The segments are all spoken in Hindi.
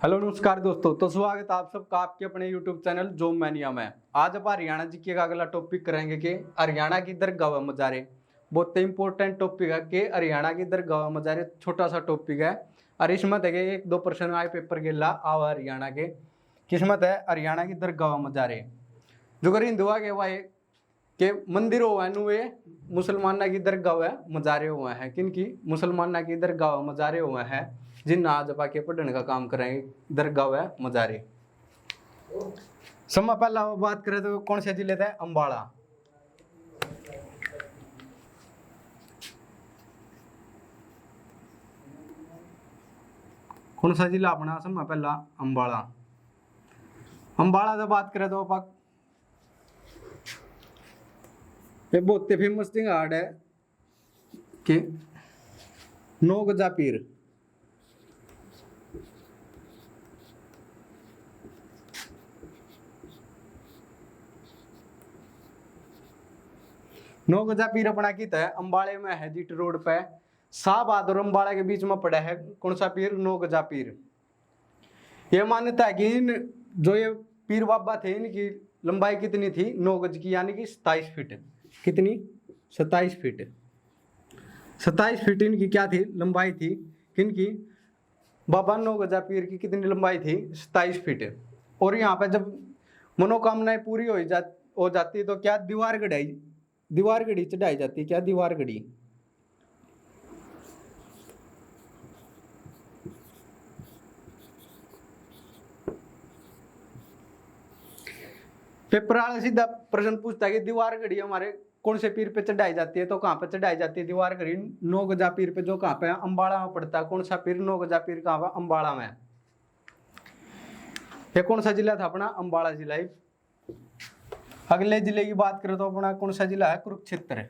हेलो नमस्कार दोस्तों, तो स्वागत है आप सबका आपके अपने यूट्यूब चैनल जॉब मैनिया में। आज अब हरियाणा जी के अगला टॉपिक करेंगे कि हरियाणा की दरगाह मज़ारे। बहुत इंपॉर्टेंट टॉपिक है कि हरियाणा की दरगाह मज़ारे। छोटा सा टॉपिक है और इसमें देखे 1-2% आए पेपर के ला आवा हरियाणा के किस्मत है हरियाणा की दरगाह मज़ारे। जो कर हिंदुआ के वाए के मंदिर हुआ है नुए मुसलमाना की दरगाह है मज़ारे हुए हैं। किनकी मुसलमाना की दरगाह मज़ारे हुए हैं जिन आज के पढ़ने का काम करेंगे दरगाह है मज़ारे। समय पहला बात करें तो कौन से जिले थे? अम्बाड़ा। कौन सा जिला अपना? समय पहला अम्बाड़ा। अम्बाड़ा से बात करें तो आप ये बहुत फेमस जगह है कि नौ गजा पीर। नौ गजा पीर अपना की है अम्बाड़े में है जीट रोड पे शाहबाद और अम्बाड़ा के बीच में पड़ा है। कौन सा पीर? नौ गजा पीर। ये मान्यता है कि जो ये पीर बाबा थे इनकी लंबाई कितनी थी? 9 गज की, यानी कि 27 फीट। कितनी? 27 फीट। 27 फीट इनकी क्या थी? लंबाई थी। किनकी? बाबा नौ गजा पीर की कितनी लंबाई थी? 27 फीट। और यहाँ पे जब मनोकामनाएं पूरी हो जाती तो क्या दीवार घड़ी चढ़ाई जाती। क्या? दीवार घड़ी। पेपर वाला सीधा प्रश्न पूछता है कि दीवार घड़ी हमारे कौन से पीर पे चढ़ाई जाती है? तो कहाँ पे चढ़ाई जाती है दीवार घड़ी? नौ गजा पीर पे, जो कहाँ पे है? अम्बाड़ा में पड़ता है। कौन सा पीर? नौ गजा पीर कहाँ पे? अम्बाड़ा में। ये कौन सा जिला था अपना? अम्बाड़ा जिला। अगले जिले की बात करें तो अपना कौन सा जिला है? कुरुक्षेत्र।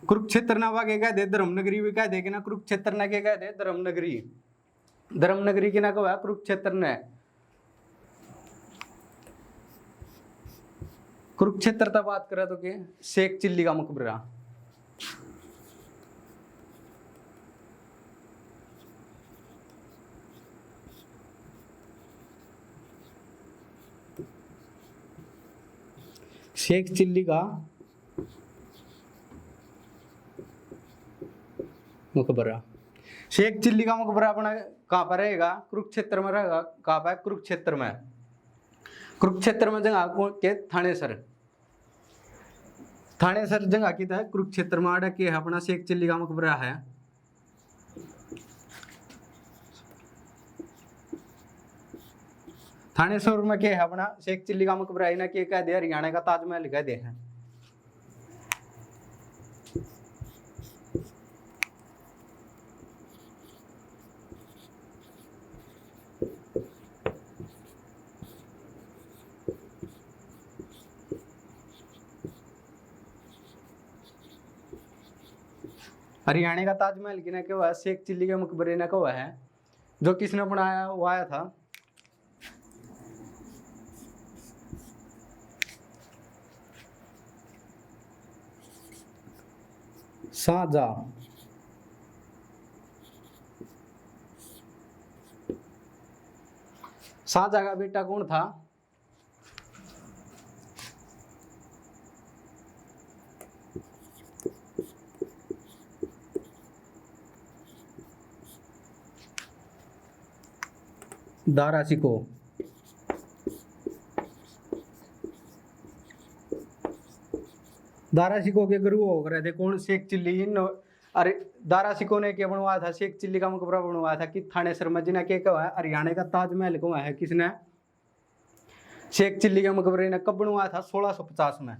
कुरुक्षेत्र ना वाके कह दे धर्मनगरी भी कह दे कि ना कुरुक्षेत्र ना के कह दे धर्मनगरी। धर्मनगरी की ना कहा कुरुक्षेत्र ने। कुरुक्षेत्र तक बात करें तो के शेख चिल्ली का मकबरा। शेख चिल्ली का मकबरा। शेख चिल्ली का मकबरा अपना कहाँ पर रहेगा? कुरुक्षेत्र में रहेगा। कहाँ पर? कुरुक्षेत्र में। कुरुक्षेत्र में जगह के थानेसर। थानेसर जगह की है कुरुक्षेत्र में आड़ा के अपना शेख चिल्ली का मकबरा है। थानेसर में क्या है अपना? शेख चिल्ली का मकबरा है ना। के कह दे हरियाणा का ताजमहल कह दे है। हरियाणा का ताजमहल की ना क्या हुआ है? शेख चिल्ली के मकबरे ने क्या हुआ है? जो किसने बनाया? वो आया था शाहजहां। शाहजहां का बेटा कौन था? दारा शिको। दारा शिको के गुरु हो रहे थे कौन? शेख चिल्ली। अरे दारा शिको ने क्या बनवाया था? शेख चिल्ली का मकबरा बनवाया था कि थानेसर में जिना के कहा है हरियाणा का ताजमहल को है किसने? शेख चिल्ली के मकबरे ने कब बनवाया था? 1650 में।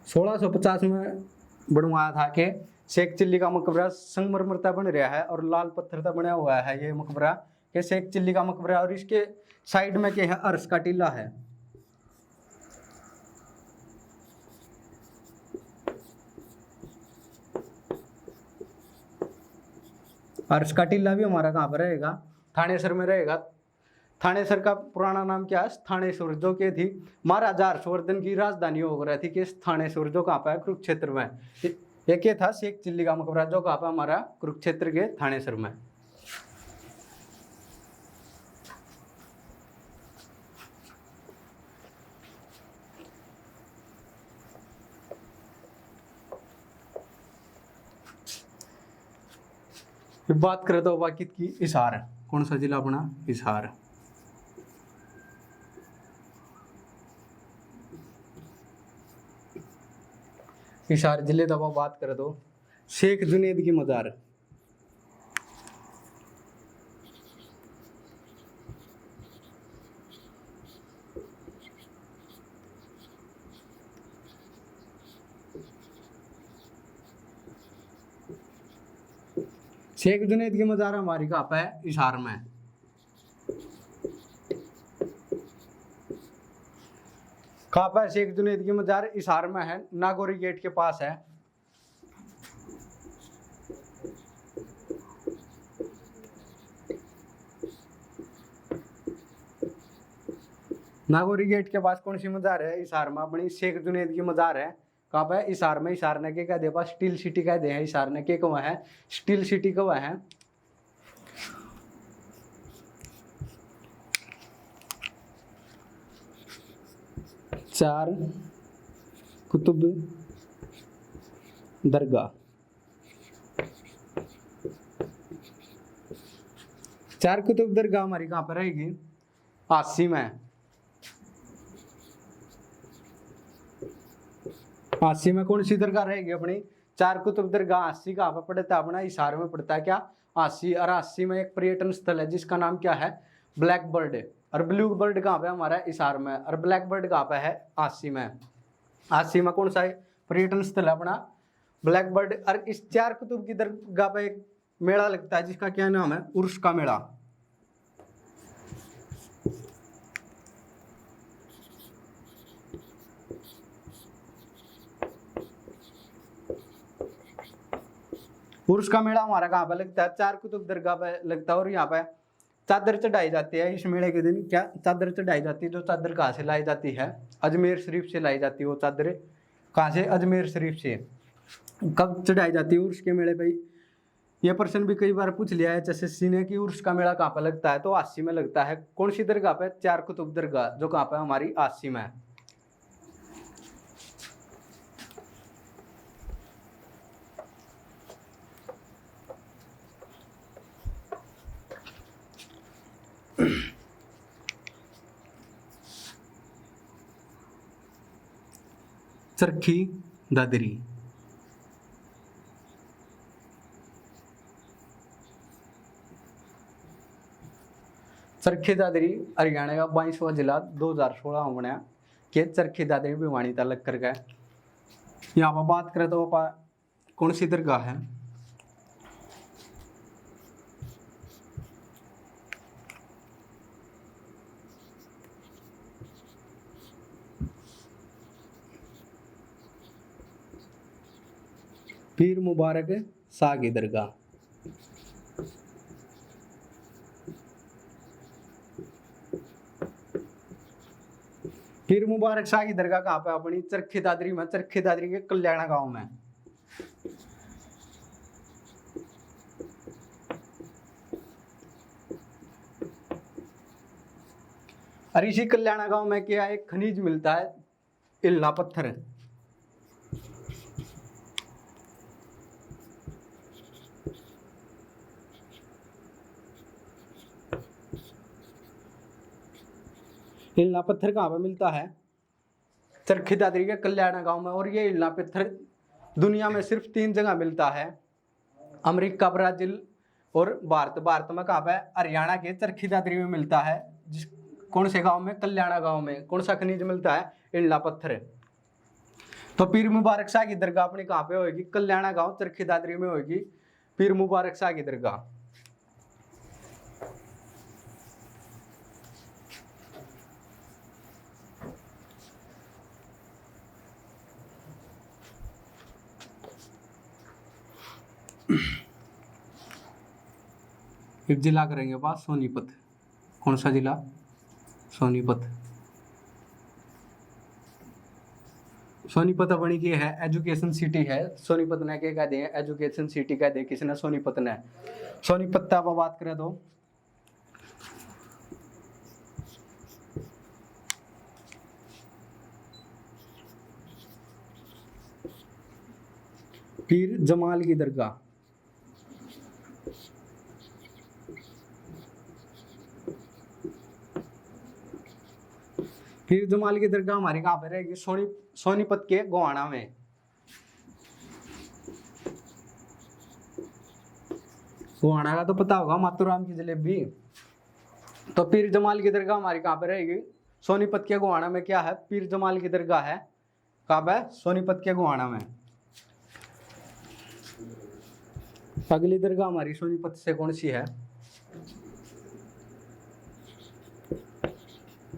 1650 में बनवाया था कि शेख चिल्ली का मकबरा संगमरमर का बन रहा है और लाल पत्थर का बना हुआ है ये मकबरा के शेख चिल्ली का मकबरा। और इसके साइड में क्या है? अर्श का टीला है। अर्श का टीला भी हमारा कहाँ पर रहेगा? थानेसर में रहेगा। थानेसर का पुराना नाम क्या है? थानेश्वर, जो कि थी महाराजा हर्षवर्धन की राजधानी हो रही थी कि थानेश्वर, जो कहाँ पे है? कुरुक्षेत्र में। एक ये था शेख चिल्ली का मकबरा, जो कहाँ पे? हमारा कुरुक्षेत्र के थानेसर में। फिर बात करें तो बाकी की हिसार, कौन सा जिला अपना? हिसार। हिसार जिले की बात करें तो शेख जुनेद की मजार। शेख जुनेद की मजार हमारी कहाँ पे है? हिसार में। कहाँ पर? शेख जुनेद की मजार हिसार में है, नागौरी गेट के पास है। नागौरी गेट के पास कौन सी मजार है? हिसार में अपनी शेख जुनेद की मजार है। कहाँ पे? हिसार में। हिसार ने के कह दे पास स्टील सिटी कह दे हैं। हिसार ने के कहाँ है? स्टील सिटी कहाँ है? चार कुतुब दरगाह। चार कुतुब दरगाह हमारी कहाँ पर रहेगी? आसी में। आसी में कौन सी दरगाह रहेगी अपनी? चार कुतुब दरगाह। आसी कहाँ पर पड़ता है अपना? हिसार में पड़ता है। क्या? आसी। और आसी में एक पर्यटन स्थल है जिसका नाम क्या है? Black bird. और ब्लू बर्ड कहाँ पे? हमारा हिसार में। और ब्लैक बर्ड कहाँ पे है? आसी में। आसी में कौन सा पर्यटन स्थल है अपना? Black bird. और इस चार कुतुब की दरगाह पे एक मेला लगता है जिसका क्या नाम है? उर्स का मेला। उर्स का मेला हमारा कहाँ पे लगता है? चार कुतुब दरगाह पे लगता है। और यहाँ पे चादर चढ़ाई जाती है इस मेले के दिन। क्या चादर चढ़ाई जाती है? जो चादर कहाँ से लाई जाती है? अजमेर शरीफ से लाई जाती है। वो चादर कहाँ से? अजमेर शरीफ से। कब चढ़ाई जाती है उर्स के मेले पे? ये प्रश्न भी कई बार पूछ लिया है एचएसएससी ने कि उर्स का मेला कहाँ पे लगता है? तो आसी में लगता है। कौन सी दरगाह पे? चार कुतुब दरगाह, जो कहाँ पे? हमारी आसी में। चरखी दादरी। चरखी दादरी हरियाणा का 22वां जिला 2016 में बनाया कि चरखी दादरी भिवानी तालुक कर गए। यहाँ पर बात करें तो कौन सी दरगाह है? पीर मुबारक शाह की दरगाह। पीर मुबारक शाह की दरगाह कहाँ पे? अपनी चरखी दादरी में। चरखी दादरी के कल्याणा गांव में। और इसी कल्याणा गांव में क्या एक खनिज मिलता है? इल्ना पत्थर। इल्ना पत्थर कहाँ पे मिलता है? चरखी दादरी के कल्याणा गांव में। और ये इल्ना पत्थर दुनिया में सिर्फ 3 जगह मिलता है, अमेरिका, ब्राजील और भारत। भारत में कहाँ पे? हरियाणा के चरखी दादरी में मिलता है। जिस कौन से गांव में? कल्याणा गांव में। कौन सा खनिज मिलता है? इल्ना पत्थर। तो पीर मुबारक शाह की दरगाह अपनी कहाँ पे होगी? कल्याणा गांव चरखी दादरी में होगी पीर मुबारक शाह की दरगाह। एक जिला करेंगे बात सोनीपत। कौन सा जिला? सोनीपत। सोनीपत अपनी की है एजुकेशन सिटी है। सोनीपत ने क्या कह दिए? एजुकेशन सिटी कह दिए किसने? सोनीपत ने। सोनीपत आप बात करें तो पीर जमाल की दरगाह, पीर जमाल की दरगाह हमारी कहाँ पे रहेगी? सोनीपत के गोहाना में। गोहाना का तो पता होगा, मातूराम की जलेबी। तो पीर जमाल की दरगाह हमारी कहाँ पे रहेगी? सोनीपत के गोहाना में। क्या है? पीर जमाल की दरगाह है। कहाँ पे? सोनीपत के गोहाना में। अगली दरगाह हमारी सोनीपत से कौन सी है?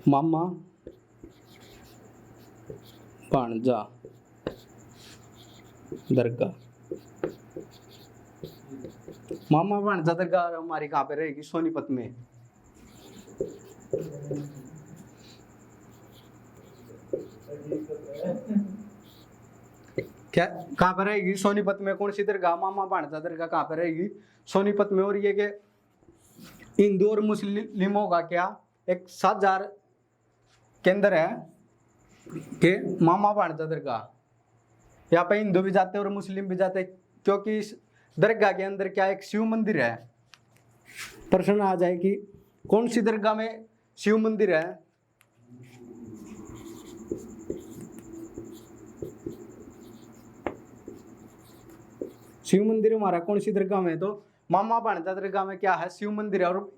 मामा भाणजा दरगाह। मामा भाणजा दरगाह हमारी कहाँ पे रहेगी? सोनीपत में। क्या कहाँ पर रहेगी? सोनीपत में। कौन सी दरगाह? मामा भाणजा दरगाह कहाँ पर रहेगी? सोनीपत में। और ये के हिंदू और मुस्लिमों का क्या एक साझा केंद्र है कि मामा भाणजा दरगाह। यहाँ पे हिंदू भी जाते हैं और मुस्लिम भी जाते हैं, क्योंकि इस दरगाह के अंदर क्या एक शिव मंदिर है। प्रश्न आ जाए कि कौन सी दरगाह में शिव मंदिर है? शिव मंदिर हमारा कौन सी दरगाह में? तो मामा भाणजा दरगाह में क्या है? शिव मंदिर है। और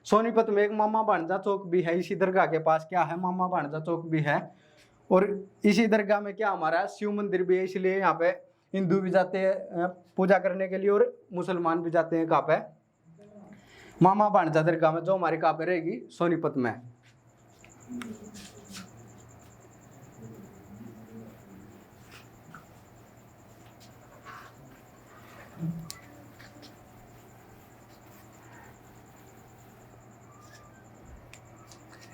सोनीपत में एक मामा भाणजा चौक भी है। इसी दरगाह के पास क्या है? मामा भाणजा चौक भी है। और इसी दरगाह में क्या हमारा शिव मंदिर भी है। इसलिए यहाँ पे हिंदू भी जाते हैं पूजा करने के लिए और मुसलमान भी जाते हैं। कहाँ पे? मामा भाणजा दरगाह में, जो हमारी कहाँ पे रहेगी? सोनीपत में।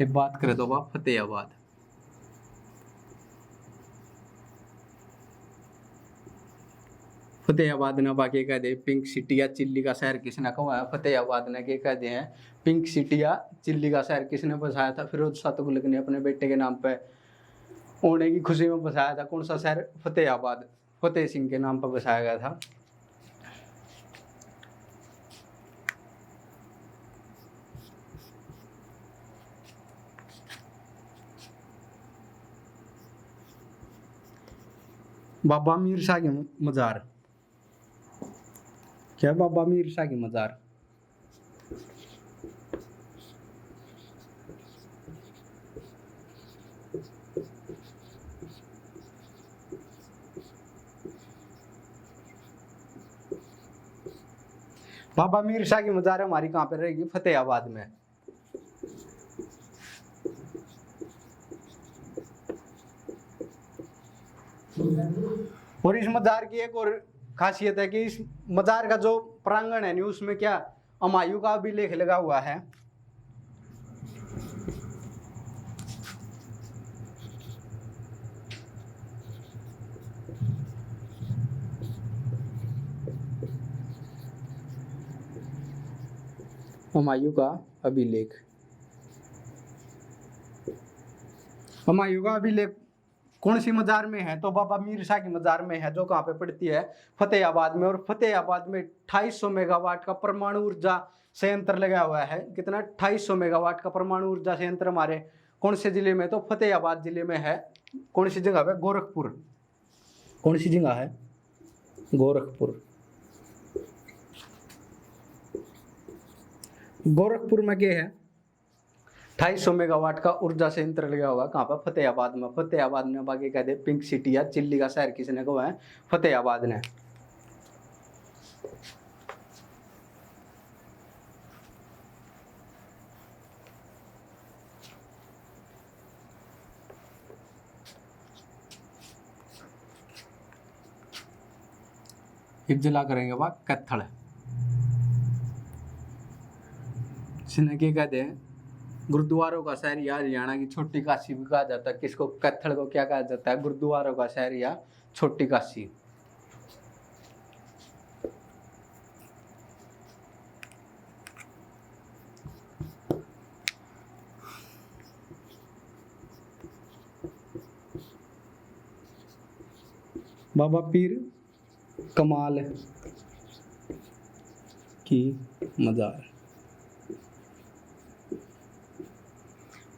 एक बात करें तो बाप फतेहाबाद। फतेहाबाद ने बाकी कह दे पिंक सिटी या चिल्ली का शहर किसने कहा है? फतेहाबाद ने क्या कह दिए हैं? पिंक सिटी या चिल्ली का शहर किसने बसाया था? फिरोज शाह तुगलक ने अपने बेटे के नाम पे होने की खुशी में बसाया था। कौन सा शहर? फतेहाबाद। फतेह सिंह के नाम पर बसाया गया था। बाबा मीर शाह की मजार। क्या? बाबा मीर शाह की मजार। बाबा मीर शाह की मजार हमारी कहाँ पे रहेगी? फतेहाबाद में। और इस मजार की एक और खासियत है कि इस मजार का जो प्रांगण है नहीं, उसमें क्या हुमायूं का अभिलेख लगा हुआ है। हुमायूं का अभिलेख। हुमायूं का अभिलेख कौन सी मजार में है? तो बाबा मीर शाह की मजार में है, जो कहाँ पे पड़ती है? फतेहाबाद में। और फतेहाबाद में 2800 मेगावाट का परमाणु ऊर्जा संयंत्र लगा हुआ है। कितना? 2800 मेगावाट का परमाणु ऊर्जा संयंत्र हमारे कौन से जिले में? तो फतेहाबाद जिले में है। कौन सी जगह पे? गोरखपुर। कौन सी जगह है? गोरखपुर। गोरखपुर में क्या है? 2800 मेगावाट का ऊर्जा संयंत्र लगा हुआ। कहाँ पर? फतेहाबाद में। फतेहाबाद ने बाकी कह दे पिंक सिटी या चिल्ली का शहर किसने कहा है? फतेहाबाद ने। एक जिला करेंगे बात कैथल। इसने क्या कहते हैं? गुरुद्वारों का शहर या हरियाणा की छोटी काशी भी कहा जाता है। किसको? कैथल को क्या कहा जाता है? गुरुद्वारों का शहर या छोटी काशी। बाबा पीर कमाल की मजार।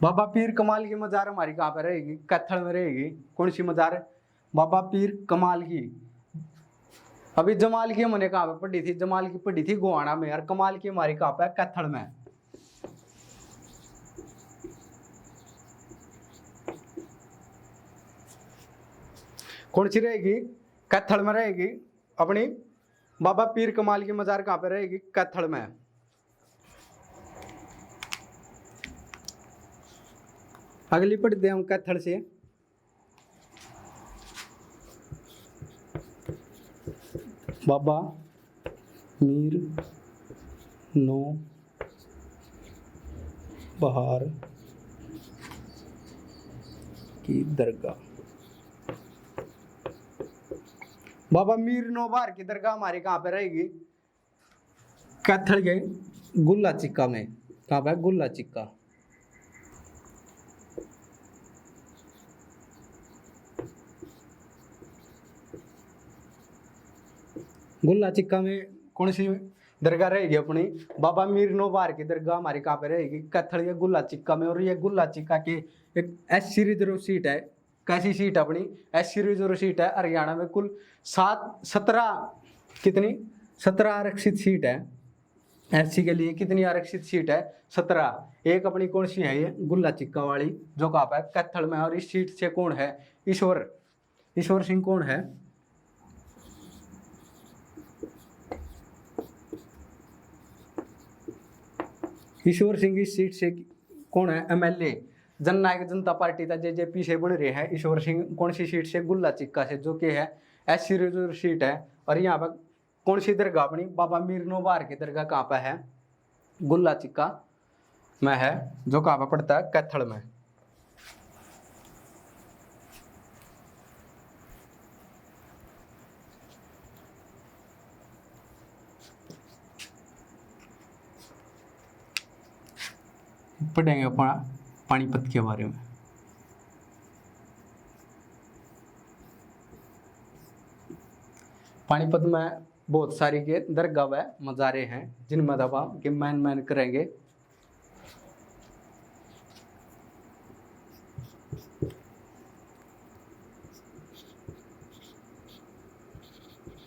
बाबा पीर कमाल की मजार हमारी कहाँ पे रहेगी? कैथल में रहेगी। कौन सी मजार? बाबा पीर कमाल की। अभी जमाल की हमने कहाँ पे पढ़ी थी? जमाल की पढ़ी थी गोहाना में, और कमाल की हमारी कहाँ पे? कैथल में। कौन सी रहेगी? कैथल में रहेगी अपनी। बाबा पीर कमाल की मजार कहाँ पे रहेगी? कैथल में। अगली पढ़ते हैं हम कैथल से। बाबा मीर नो बहार की दरगाह। बाबा मीर नो बहार की दरगाह हमारी कहाँ पे रहेगी? कैथल के गुल्ला चिक्का में। कहाँ पे? गुल्ला चिक्का। गुल्ला चिक्का में कौन सी दरगाह रहेगी अपनी? बाबा मीर नो बहार की दरगाह हमारी कहाँ पे रहेगी? कैथल के गुल्ला चिक्का में। और ये गुल्ला चिक्का की एक एससी रिजर्व सीट है। कैसी सीट अपनी? एससी रिजर्व सीट है। हरियाणा में कुल 17 कितनी? 17 आरक्षित सीट है। एससी के लिए कितनी आरक्षित सीट है? 17। एक अपनी कौन सी है? ये गुल्ला चिक्का वाली, जो कहाँ पे? कैथल में। और इस सीट से कौन है? ईश्वर सिंह कौन है? ईश्वर सिंह इस सीट से कौन है? एमएलए। जननायक जनता पार्टी का जेजेपी से बन रहे हैं ईश्वर सिंह। कौन सी सीट से? गुल्ला चिक्का से, जो कि है एससी रिजर्व सीट है। और यहाँ पर कौन सी दरगाह अपनी? बाबा मीर नो बहार की दरगाह कहाँ पर है? गुल्ला चिक्का में है, जो कहाँ पर पड़ता है? कैथल में। पढ़ेंगे अपना पानीपत के बारे में। पानीपत में बहुत सारी के दरगाह व मज़ारे हैं, जिनमें दबा के मैन करेंगे।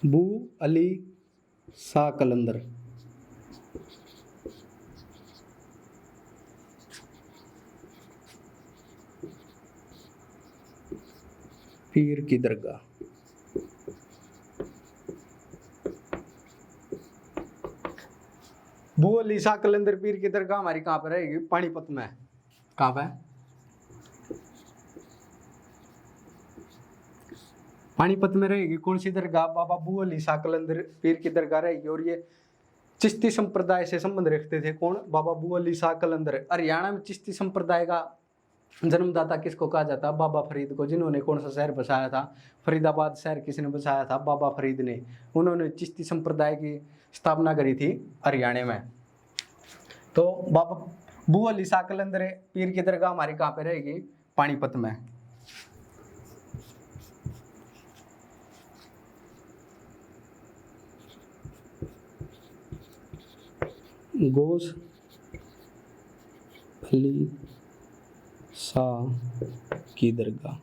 बू अली शाह कलंदर। पीर की दरगाह। बू अली शाह कलंदर पीर की दरगाह हमारी कहाँ पर रहेगी? पानीपत में। कहाँ पे? पानीपत में रहेगी। कौन सी दरगाह? बाबा बू अली शाह कलंदर पीर की दरगाह रहेगी। और ये चिश्ती संप्रदाय से संबंध रखते थे। कौन? बाबा बू अली शाह कलंदर। हरियाणा में चिश्ती संप्रदाय का जन्मदाता किसको कहा जाता? बाबा फरीद को। जिन्होंने कौन सा शहर बसाया था? फरीदाबाद शहर किसने बसाया था? बाबा फरीद ने। उन्होंने चिश्ती संप्रदाय की स्थापना करी थी हरियाणा में। तो बाबा बू अली शाह कलंदर पीर की दरगाह हमारी कहाँ पे रहेगी? पानीपत में। गोस अली शाह की दरगाह।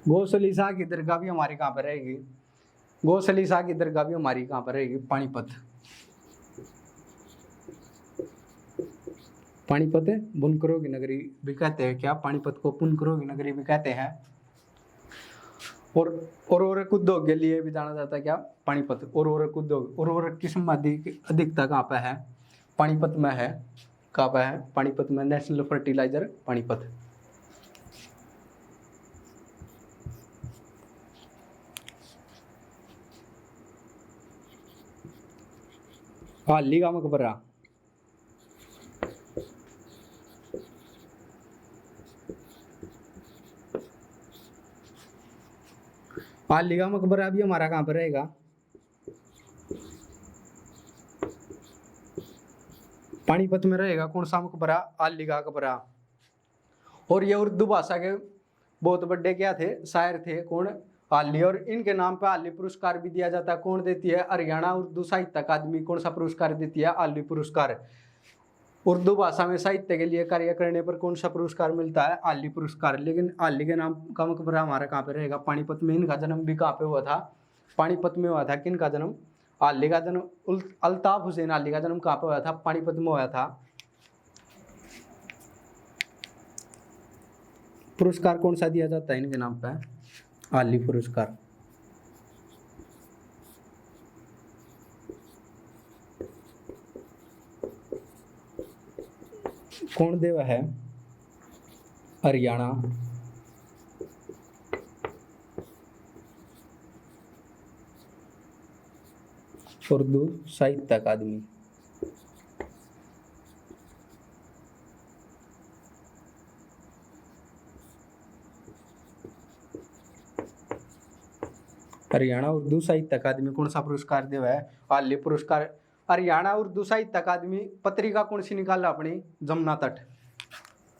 गोस अली शाह की दरगाह भी हमारी कहाँ पर रहेगी? गोस अली शाह की दरगाह भी हमारी कहाँ पर रहेगी? पानीपत। पानीपत बुनकरों की नगरी भी कहते हैं क्या? पानीपत को बुनकरों की नगरी भी कहते हैं। और उर्वरक उद्योग के लिए भी जाना जाता है क्या? पानीपत। उर्वरक उद्योग। उर्वरक की संबंधी अधिकता कहाँ पे है? पानीपत में है। कहाँ पे है? पानीपत में। National fertilizer Panipat. हाली का मकबरा, हाली का मकबरा भी हमारा कहाँ पर रहेगा? पानीपत में रहेगा। कौन सा मकबरा? हाली का मकबरा। और ये उर्दू भाषा के बहुत बड़े क्या थे? शायर थे। कौन? हाली। और इनके नाम पे हाली पुरस्कार भी दिया जाता है। कौन देती है? हरियाणा उर्दू साहित्य अकादमी। कौन सा पुरस्कार देती है? हाली पुरस्कार। उर्दू भाषा में साहित्य के लिए कार्य करने पर कौन सा पुरस्कार मिलता है? हाली पुरस्कार। लेकिन हाली के नाम का मकबरा हमारा कहाँ पे रहेगा? पानीपत में। इनका जन्म भी कहाँ पे हुआ था? पानीपत में हुआ था। किन का जन्म? हाली का जन्म, अल्ताफ हुसैन हाली का जन्म कहाँ पे हुआ था? पानीपत में हुआ था। पुरस्कार कौन सा दिया जाता है इनके नाम पे? हाली पुरस्कार। कौन देवा है? हरियाणा उर्दू साहित्य अकादमी। हरियाणा उर्दू साहित्य अकादमी कौन सा पुरस्कार देवा है? हाली पुरस्कार। हरियाणा उर्दू साहित्य अकादमी पत्रिका कौन सी निकाला अपनी? जमुना तट।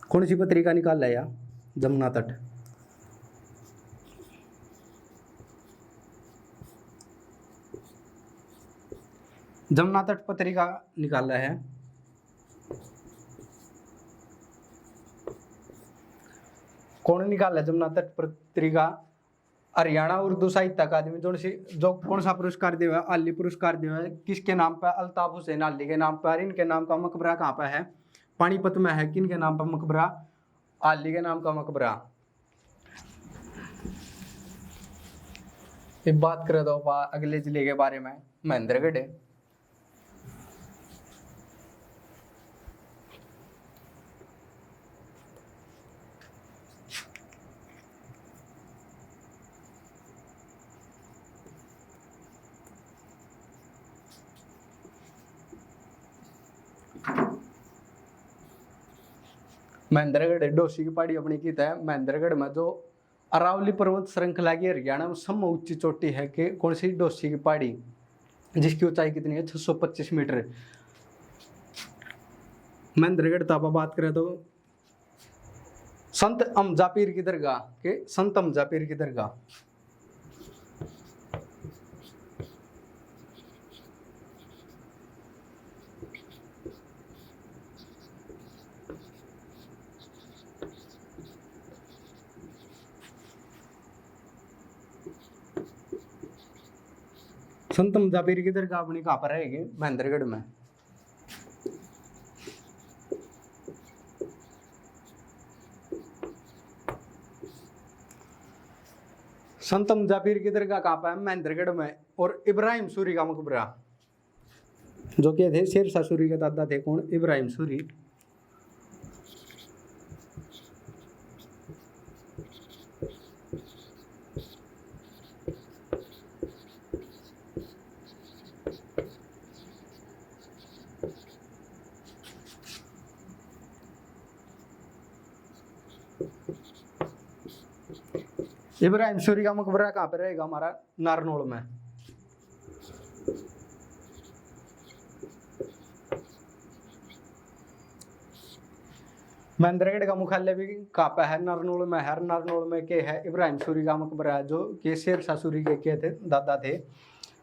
कौन सी पत्रिका निकाला या? जमुना तट। जमुना तट पत्रिका निकाला है। कौन निकाला है जमुना तट पत्रिका? हरियाणा उर्दू साहित्य अकादमी। जो कौन सा पुरस्कार दिया है? हाली पुरस्कार दिया है। किसके नाम पर? अल्ताफ हुसैन हाली के नाम पर। इनके नाम का मकबरा कहाँ पर है? पानीपत में है। किन के नाम पर मकबरा? हाली के नाम का मकबरा। एक बात करें तो अगले जिले के बारे में, महेंद्रगढ़ है। महेंद्रगढ़ डोसी की पहाड़ी अपनी की है। महेंद्रगढ़ में जो अरावली पर्वत श्रृंखला की हरियाणा में सबसे ऊंची चोटी है कि कौन सी? डोसी की पहाड़ी, जिसकी ऊंचाई कितनी है? 625 मीटर। महेंद्रगढ़ तापा बात करें तो संत अमजा पीर की दरगाह के, संत अमजा पीर की दरगाह। संत अमजा पीर की दरगाह अपनी कहाँ पर रहेगी? महेंद्रगढ़ में। संत अमजा पीर की दरगाह कहाँ पर है? महेंद्रगढ़ में। और इब्राहिम सूरी का मकबरा, जो क्या थे? शेरशाह सूरी के दादा थे। कौन? इब्राहिम सूरी। इब्राहिम सूरी का मकबरा कहाँ पे रहेगा हमारा? नारनौल में। महेंद्रगढ़ का मुख्यालय भी कहाँ पे है? नारनौल में है। नारनौल में क्या है? इब्राहिम सूरी का मकबरा है, जो कि शेरशाह सूरी के क्या थे? दादा थे।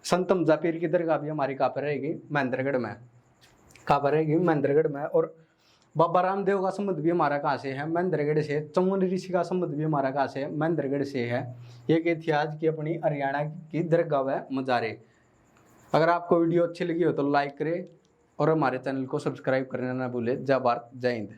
संत अमजा पीर की दरगाह भी हमारी कहाँ पे रहेगी? महेंद्रगढ़ में। कहाँ पर रहेगी? महेंद्रगढ़ में। और बाबा रामदेव का संबंध भी हमारा कहाँ से है? महेंद्रगढ़ से। चौवन ऋषि का संबंध भी हमारा कहाँ से है? महेंद्रगढ़ से है। एक इतिहास की अपनी हरियाणा की दरगाह है मजारे। अगर आपको वीडियो अच्छी लगी हो तो लाइक करें और हमारे चैनल को सब्सक्राइब करना ना भूलें। जय भारत, जय हिंद।